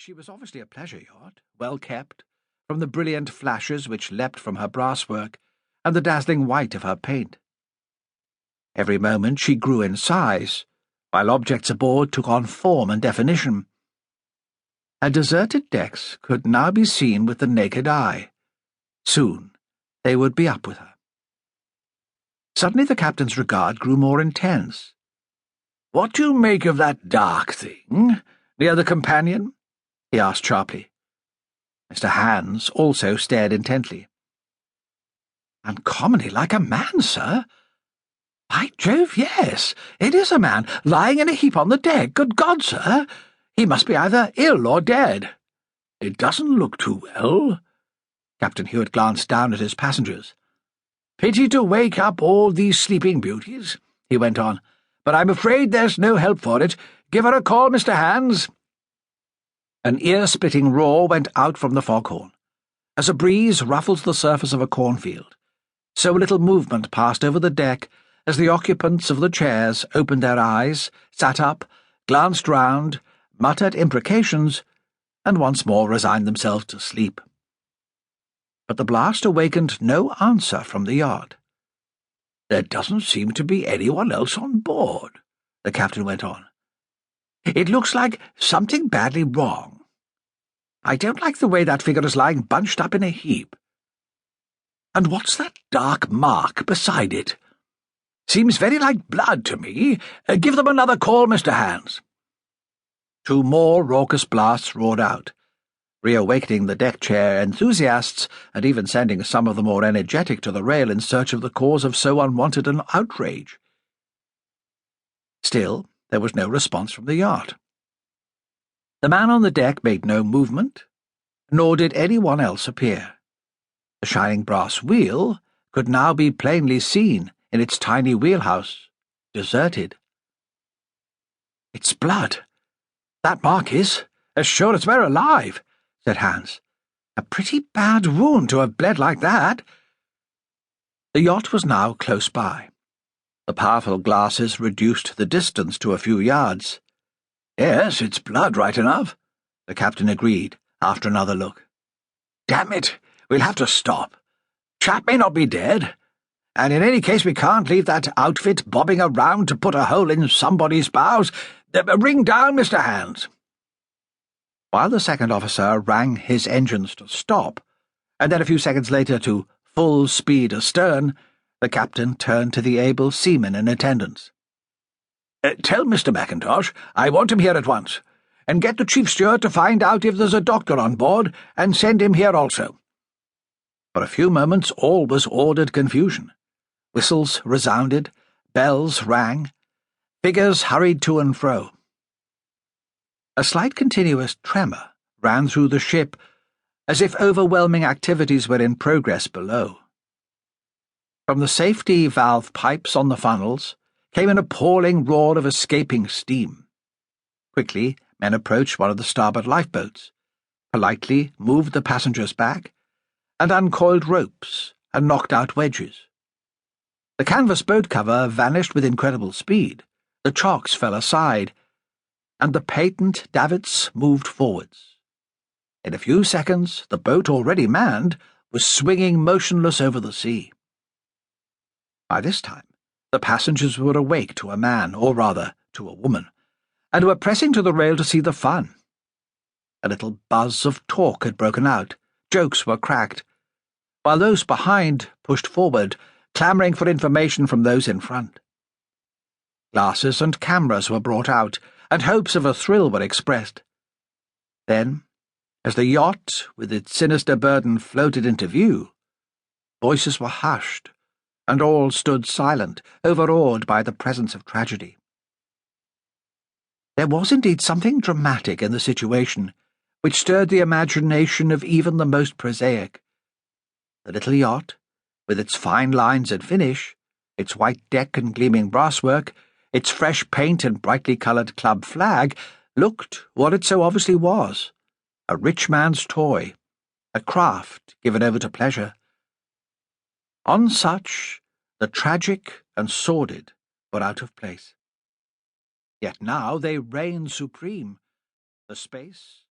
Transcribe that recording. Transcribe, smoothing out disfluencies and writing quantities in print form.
She was obviously a pleasure yacht, well kept, from the brilliant flashes which leapt from her brasswork and the dazzling white of her paint. Every moment she grew in size, while objects aboard took on form and definition. Her deserted decks could now be seen with the naked eye. Soon they would be up with her. Suddenly the captain's regard grew more intense. "What do you make of that dark thing near the companion?" he asked sharply. Mr. Hands also stared intently. "Uncommonly like a man, sir." "By Jove, yes, it is a man, lying in a heap on the deck. Good God, sir! He must be either ill or dead." "It doesn't look too well." Captain Hewitt glanced down at his passengers. "Pity to wake up all these sleeping beauties," he went on, "but I'm afraid there's no help for it. Give her a call, Mr. Hands." An ear-splitting roar went out from the foghorn. As a breeze ruffles the surface of a cornfield, so a little movement passed over the deck as the occupants of the chairs opened their eyes, sat up, glanced round, muttered imprecations, and once more resigned themselves to sleep. But the blast awakened no answer from the yacht. "There doesn't seem to be anyone else on board," the captain went on. "It looks like something badly wrong. I don't like the way that figure is lying bunched up in a heap. And what's that dark mark beside it? Seems very like blood to me. Give them another call, Mr. Hands." 2 more raucous blasts roared out, reawakening the deck-chair enthusiasts and even sending some of the more energetic to the rail in search of the cause of so unwanted an outrage. Still, there was no response from the yacht. The man on the deck made no movement, nor did anyone else appear. The shining brass wheel could now be plainly seen in its tiny wheelhouse, deserted. "It's blood. That mark is, as sure as we're alive," said Hans. "A pretty bad wound to have bled like that." The yacht was now close by. The powerful glasses reduced the distance to a few yards. "Yes, it's blood right enough," the captain agreed, after another look. "Damn it, we'll have to stop. Chap may not be dead, and in any case we can't leave that outfit bobbing around to put a hole in somebody's bows. Ring down, Mr. Hands." While the second officer rang his engines to stop, and then a few seconds later to full speed astern, the captain turned to the able seaman in attendance. "Tell Mr. Mackintosh I want him here at once, and get the chief steward to find out if there's a doctor on board, and send him here also." For a few moments all was ordered confusion. Whistles resounded, bells rang, figures hurried to and fro. A slight continuous tremor ran through the ship, as if overwhelming activities were in progress below. From the safety valve pipes on the funnels came an appalling roar of escaping steam. Quickly, men approached one of the starboard lifeboats, politely moved the passengers back, and uncoiled ropes and knocked out wedges. The canvas boat cover vanished with incredible speed, the chocks fell aside, and the patent davits moved forwards. In a few seconds, the boat already manned was swinging motionless over the sea. By this time, the passengers were awake to a man, or rather, to a woman, and were pressing to the rail to see the fun. A little buzz of talk had broken out, jokes were cracked, while those behind pushed forward, clamouring for information from those in front. Glasses and cameras were brought out, and hopes of a thrill were expressed. Then, as the yacht with its sinister burden floated into view, voices were hushed, and all stood silent, overawed by the presence of tragedy. There was indeed something dramatic in the situation, which stirred the imagination of even the most prosaic. The little yacht, with its fine lines and finish, its white deck and gleaming brasswork, its fresh paint and brightly coloured club flag, looked what it so obviously was, a rich man's toy, a craft given over to pleasure. On such, the tragic and sordid were out of place. Yet now they reigned supreme. The space